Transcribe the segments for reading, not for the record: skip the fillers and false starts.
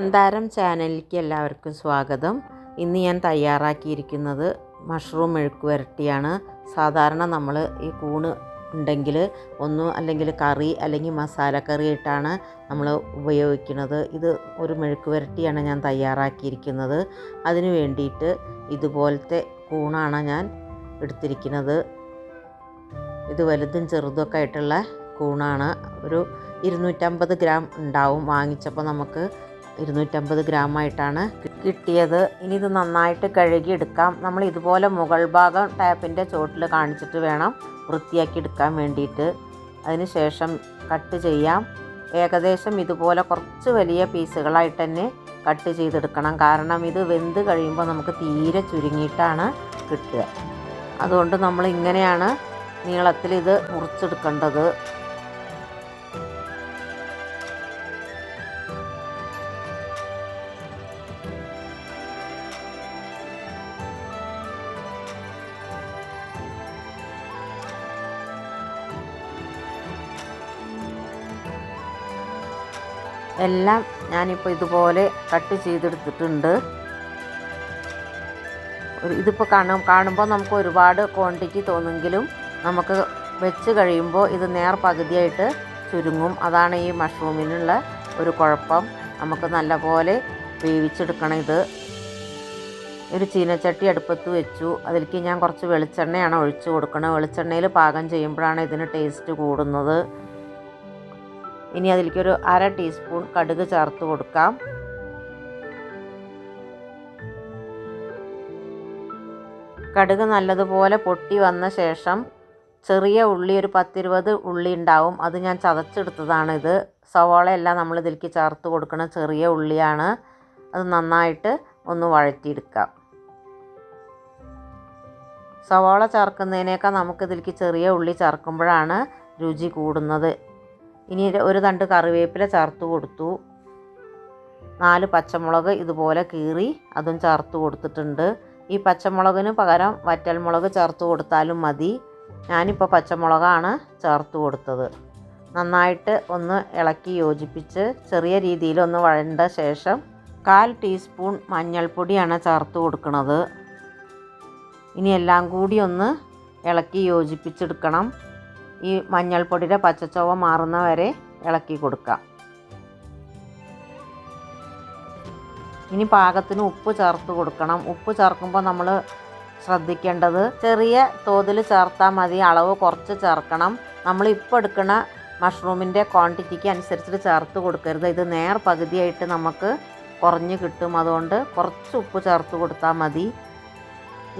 മന്ദാരം ചാനലിലേക്ക് എല്ലാവർക്കും സ്വാഗതം. ഇന്ന് ഞാൻ തയ്യാറാക്കിയിരിക്കുന്നത് മഷ്റൂം മെഴുക്ക് വരട്ടിയാണ്. സാധാരണ നമ്മൾ ഈ കൂണ് ഉണ്ടെങ്കിൽ അല്ലെങ്കിൽ കറി അല്ലെങ്കിൽ മസാലക്കറി ആയിട്ടാണ് നമ്മൾ ഉപയോഗിക്കുന്നത്. ഇത് ഒരു മെഴുക്ക് വരട്ടിയാണ് ഞാൻ തയ്യാറാക്കിയിരിക്കുന്നത്. അതിന് വേണ്ടിയിട്ട് ഇതുപോലത്തെ കൂണാണ് ഞാൻ എടുത്തിരിക്കുന്നത്. ഇത് വലുതും ചെറുതൊക്കെ ആയിട്ടുള്ള കൂണാണ്. ഒരു 250 ഗ്രാം ഉണ്ടാവും. വാങ്ങിച്ചപ്പോൾ നമുക്ക് 250 ഗ്രാമായിട്ടാണ് കിട്ടിയത്. ഇനി ഇത് നന്നായിട്ട് കഴുകി എടുക്കാം. നമ്മൾ ഇതുപോലെ മുകൾ ഭാഗം ടാപ്പിൻ്റെ ചോട്ടിൽ കാണിച്ചിട്ട് വേണം വൃത്തിയാക്കി എടുക്കാൻ വേണ്ടിയിട്ട്. അതിന് ശേഷം കട്ട് ചെയ്യാം. ഏകദേശം ഇതുപോലെ കുറച്ച് വലിയ പീസുകളായിട്ട് തന്നെ കട്ട് ചെയ്തെടുക്കണം. കാരണം ഇത് വെന്ത് കഴിയുമ്പോൾ നമുക്ക് തീരെ ചുരുങ്ങിയിട്ടാണ് കിട്ടുക. അതുകൊണ്ട് നമ്മൾ ഇങ്ങനെയാണ് നീളത്തിൽ ഇത് മുറിച്ചെടുക്കേണ്ടത്. എല്ലാം ഞാനിപ്പോൾ ഇതുപോലെ കട്ട് ചെയ്തെടുത്തിട്ടുണ്ട്. ഇതിപ്പോൾ കാണുമ്പോൾ നമുക്ക് ഒരുപാട് ക്വാണ്ടിറ്റി തോന്നുമെങ്കിലും നമുക്ക് വെച്ച് കഴിയുമ്പോൾ ഇത് നേർ പകുതിയായിട്ട് ചുരുങ്ങും. അതാണ് ഈ മഷ്റൂമിനുള്ള ഒരു കുഴപ്പം. നമുക്ക് നല്ലപോലെ വേവിച്ചെടുക്കണം. ഇത് ഒരു ചീനച്ചട്ടി അടുപ്പത്ത് വെച്ചു. അതിലേക്ക് ഞാൻ കുറച്ച് വെളിച്ചെണ്ണയാണ് ഒഴിച്ച് കൊടുക്കുന്നത്. വെളിച്ചെണ്ണയിൽ പാകം ചെയ്യുമ്പോഴാണ് ഇതിന് ടേസ്റ്റ് കൂടുന്നത്. ഇനി അതിലേക്കൊരു 1/2 ടീസ്പൂൺ കടുക് ചേർത്ത് കൊടുക്കാം. കടുക് നല്ലതുപോലെ പൊട്ടി വന്ന ശേഷം ചെറിയ ഉള്ളി ഒരു 10-20 ഉള്ളി ഉണ്ടാവും. അത് ഞാൻ ചതച്ചെടുത്തതാണ്. ഇത് സവാളയല്ല നമ്മൾ ഇതിലേക്ക് ചേർത്ത് കൊടുക്കുന്ന ചെറിയ ഉള്ളിയാണ്. അത് നന്നായിട്ട് ഒന്ന് വഴറ്റിയെടുക്കാം. സവാള ചേർക്കുന്നതിനേക്കാൾ നമുക്കിതിലേക്ക് ചെറിയ ഉള്ളി ചേർക്കുമ്പോഴാണ് രുചി കൂടുന്നത്. ഇനി ഒരു തണ്ട് കറിവേപ്പില ചേർത്ത് കൊടുത്തു. 4 പച്ചമുളക് ഇതുപോലെ കീറി അതും ചേർത്ത് കൊടുത്തിട്ടുണ്ട്. ഈ പച്ചമുളകിന് പകരം വറ്റൽമുളക് ചേർത്ത് കൊടുത്താലും മതി. ഞാനിപ്പോൾ പച്ചമുളകാണ് ചേർത്ത് കൊടുത്തത്. നന്നായിട്ട് ഒന്ന് ഇളക്കി യോജിപ്പിച്ച് ചെറിയ രീതിയിൽ ഒന്ന് വഴണ്ട ശേഷം 1/4 ടീസ്പൂൺ മഞ്ഞൾപ്പൊടിയാണ് ചേർത്ത് കൊടുക്കുന്നത്. ഇനി എല്ലാം കൂടി ഒന്ന് ഇളക്കി യോജിപ്പിച്ചെടുക്കണം. ഈ മഞ്ഞൾപ്പൊടിയുടെ പച്ചച്ചുവ മാറുന്ന വരെ ഇളക്കി കൊടുക്കാം. ഇനി പാകത്തിന് ഉപ്പ് ചേർത്ത് കൊടുക്കണം. ഉപ്പ് ചേർക്കുമ്പോൾ നമ്മൾ ശ്രദ്ധിക്കേണ്ടത് ചെറിയ തോതിൽ ചേർത്താൽ മതി. അളവ് കുറച്ച് ചേർക്കണം. നമ്മൾ ഇപ്പോൾ എടുക്കുന്ന മഷ്റൂമിൻ്റെ ക്വാണ്ടിറ്റിക്ക് അനുസരിച്ചിട്ട് ചേർത്ത് കൊടുക്കരുത്. ഇത് നേർ പകുതിയായിട്ട് നമുക്ക് കുറഞ്ഞ് കിട്ടും. അതുകൊണ്ട് കുറച്ച് ഉപ്പ് ചേർത്ത് കൊടുത്താൽ മതി.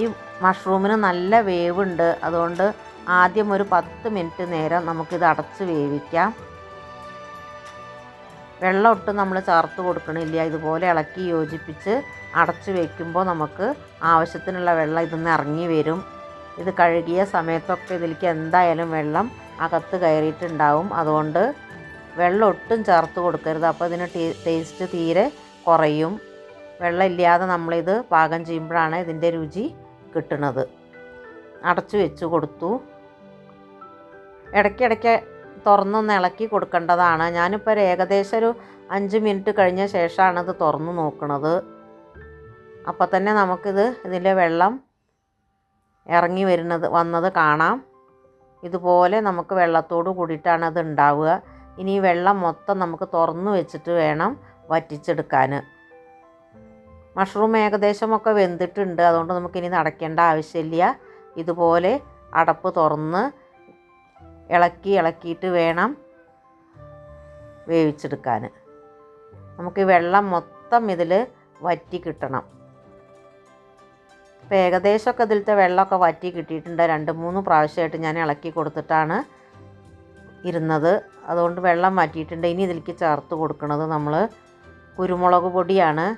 ഈ മഷ്റൂമിന് നല്ല വേവുണ്ട്. അതുകൊണ്ട് ആദ്യം ഒരു 10 മിനിറ്റ് നേരം നമുക്കിത് അടച്ച് വേവിക്കാം. വെള്ളം ഒട്ടും നമ്മൾ ചേർത്ത് കൊടുക്കണില്ല. ഇതുപോലെ ഇളക്കി യോജിപ്പിച്ച് അടച്ച് വയ്ക്കുമ്പോൾ നമുക്ക് ആവശ്യത്തിനുള്ള വെള്ളം ഇതിൽ നിന്ന് ഇറങ്ങി വരും. ഇത് കഴുകിയ സമയത്തൊക്കെ ഇതിലേക്ക് എന്തായാലും വെള്ളം അകത്ത് കയറിയിട്ടുണ്ടാവും. അതുകൊണ്ട് വെള്ളം ഒട്ടും ചേർത്ത് കൊടുക്കരുത്. അപ്പോൾ ഇതിന് ടേസ്റ്റ് തീരെ കുറയും. വെള്ളം ഇല്ലാതെ നമ്മളിത് പാകം ചെയ്യുമ്പോഴാണ് ഇതിൻ്റെ രുചി കിട്ടുന്നത്. അടച്ചു വെച്ച് കൊടുത്തു. ഇടയ്ക്കിടയ്ക്ക് തുറന്നൊന്ന് ഇളക്കി കൊടുക്കേണ്ടതാണ്. ഞാനിപ്പോൾ ഏകദേശം ഒരു 5 മിനിറ്റ് കഴിഞ്ഞ ശേഷമാണ് ഇത് തുറന്ന് നോക്കുന്നത്. അപ്പോൾ തന്നെ ഇതിൻ്റെ വെള്ളം ഇറങ്ങി വന്നത് കാണാം. ഇതുപോലെ നമുക്ക് വെള്ളത്തോട് കൂടിയിട്ടാണ് അത് ഉണ്ടാവുക. ഇനി ഈ വെള്ളം മൊത്തം നമുക്ക് തുറന്ന് വെച്ചിട്ട് വേണം വറ്റിച്ചെടുക്കാൻ. മഷ്റൂം ഏകദേശമൊക്കെ വെന്തിട്ടുണ്ട്. അതുകൊണ്ട് നമുക്കിനി അടയ്ക്കേണ്ട ആവശ്യമില്ല. ഇതുപോലെ അടപ്പ് തുറന്ന് ഇളക്കിയിട്ട് വേണം വേവിച്ചെടുക്കാൻ. നമുക്ക് ഈ വെള്ളം മൊത്തം ഇതിൽ വറ്റി കിട്ടണം. ഇപ്പോൾ ഏകദേശമൊക്കെ ഇതിലത്തെ വെള്ളമൊക്കെ വറ്റി കിട്ടിയിട്ടുണ്ട്. 2-3 പ്രാവശ്യമായിട്ട് ഞാൻ ഇളക്കി കൊടുത്തിട്ടാണ് ഇരുന്നത്. അതുകൊണ്ട് വെള്ളം വറ്റിയിട്ടുണ്ട്. ഇനി ഇതിലേക്ക് ചേർത്ത് കൊടുക്കുന്നത് നമ്മൾ കുരുമുളക് പൊടിയാണ്.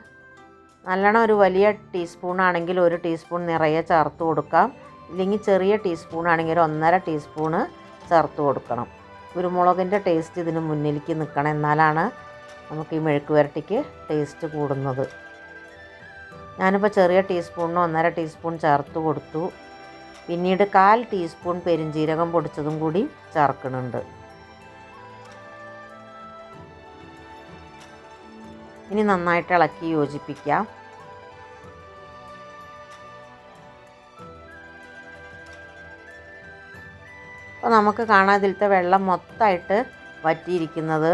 നല്ലോണം ഒരു വലിയ ടീസ്പൂണാണെങ്കിൽ 1 ടീസ്പൂൺ നിറയെ ചേർത്ത് കൊടുക്കാം. ഇല്ലെങ്കിൽ ചെറിയ ടീസ്പൂണാണെങ്കിൽ 1.5 ടീസ്പൂണ് ചേർത്ത് കൊടുക്കണം. കുരുമുളകിൻ്റെ ടേസ്റ്റ് ഇതിന് മുന്നിലേക്ക് നിൽക്കണം. എന്നാലാണ് നമുക്ക് ഈ മെഴുക്ക് വരട്ടിക്ക് ടേസ്റ്റ് കൂടുന്നത്. ഞാനിപ്പോൾ ചെറിയ ടീസ്പൂണിന് 1.5 ടീസ്പൂൺ ചേർത്ത് കൊടുത്തു. പിന്നീട് 1/4 ടീസ്പൂൺ പെരുംജീരകം പൊടിച്ചതും കൂടി ചേർക്കുന്നുണ്ട്. ഇനി നന്നായിട്ട് ഇളക്കി യോജിപ്പിക്കാം. അപ്പോൾ നമുക്ക് കാണാം ഇതിലത്തെ വെള്ളം മൊത്തമായിട്ട് വറ്റിയിരിക്കുന്നത്.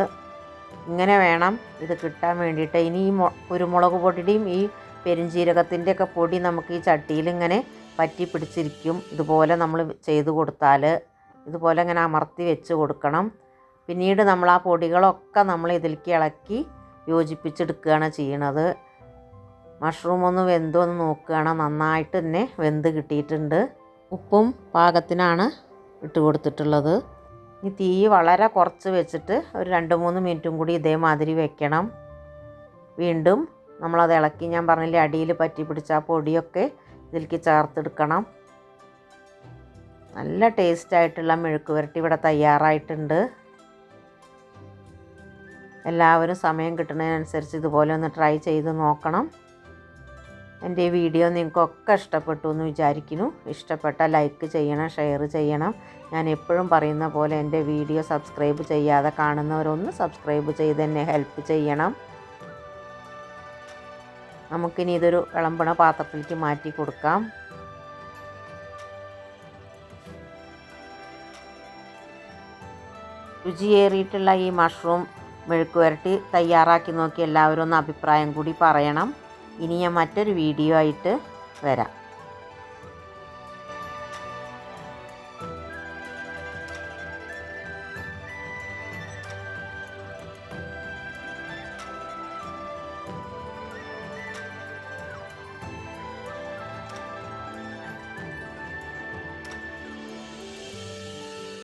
ഇങ്ങനെ വേണം ഇത് കിട്ടാൻ വേണ്ടിയിട്ട്. ഇനി ഈ കുരുമുളക് പൊടിയുടെയും ഈ പെരുംജീരകത്തിൻ്റെ ഒക്കെ പൊടി നമുക്ക് ഈ ചട്ടിയിൽ ഇങ്ങനെ പറ്റി പിടിച്ചിരിക്കും. ഇതുപോലെ നമ്മൾ ചെയ്ത് കൊടുത്താൽ ഇതുപോലെ ഇങ്ങനെ അമർത്തി വെച്ച് കൊടുക്കണം. പിന്നീട് നമ്മൾ ആ പൊടികളൊക്കെ നമ്മൾ ഇതിലേക്ക് ഇളക്കി യോജിപ്പിച്ചെടുക്കുകയാണ് ചെയ്യണത്. മഷ്റൂം ഒന്ന് വെന്തോന്ന് നോക്കുകയാണ്. നന്നായിട്ട് തന്നെ വെന്ത് കിട്ടിയിട്ടുണ്ട്. ഉപ്പും പാകത്തിനാണ് ഇട്ട് കൊടുത്തിട്ടുള്ളത്. ഈ തീ വളരെ കുറച്ച് വെച്ചിട്ട് ഒരു 2-3 മിനിറ്റും കൂടി ഇതേമാതിരി വെക്കണം. വീണ്ടും നമ്മളത് ഇളക്കി, ഞാൻ പറഞ്ഞില്ലേ അടിയിൽ പറ്റി പിടിച്ച ആ പൊടിയൊക്കെ ഇതിലേക്ക് ചേർത്തെടുക്കണം. നല്ല ടേസ്റ്റായിട്ടുള്ള മെഴുക്ക് പുരട്ടി ഇവിടെ തയ്യാറായിട്ടുണ്ട്. എല്ലാവരും സമയം കിട്ടുന്നതിനനുസരിച്ച് ഇതുപോലെ ഒന്ന് ട്രൈ ചെയ്ത് നോക്കണം. എൻ്റെ ഈ വീഡിയോ നിങ്ങൾക്കൊക്കെ ഇഷ്ടപ്പെട്ടു എന്ന് വിചാരിക്കുന്നു. ഇഷ്ടപ്പെട്ടാൽ ലൈക്ക് ചെയ്യണം, ഷെയർ ചെയ്യണം. ഞാൻ എപ്പോഴും പറയുന്ന പോലെ എൻ്റെ വീഡിയോ സബ്സ്ക്രൈബ് ചെയ്യാതെ കാണുന്നവരൊന്ന് സബ്സ്ക്രൈബ് ചെയ്ത് എന്നെ ഹെൽപ്പ് ചെയ്യണം. നമുക്കിനി ഇതൊരു വിളമ്പണ പാത്രത്തിലേക്ക് മാറ്റി കൊടുക്കാം. രുചിയേറിയിട്ടുള്ള ഈ മഷ്റൂം മെഴുക്ക് പുരട്ടി തയ്യാറാക്കി നോക്കി എല്ലാവരും ഒന്ന് അഭിപ്രായം കൂടി പറയണം. ഇനി ഞാൻ മറ്റൊരു വീഡിയോ ആയിട്ട് വരാം.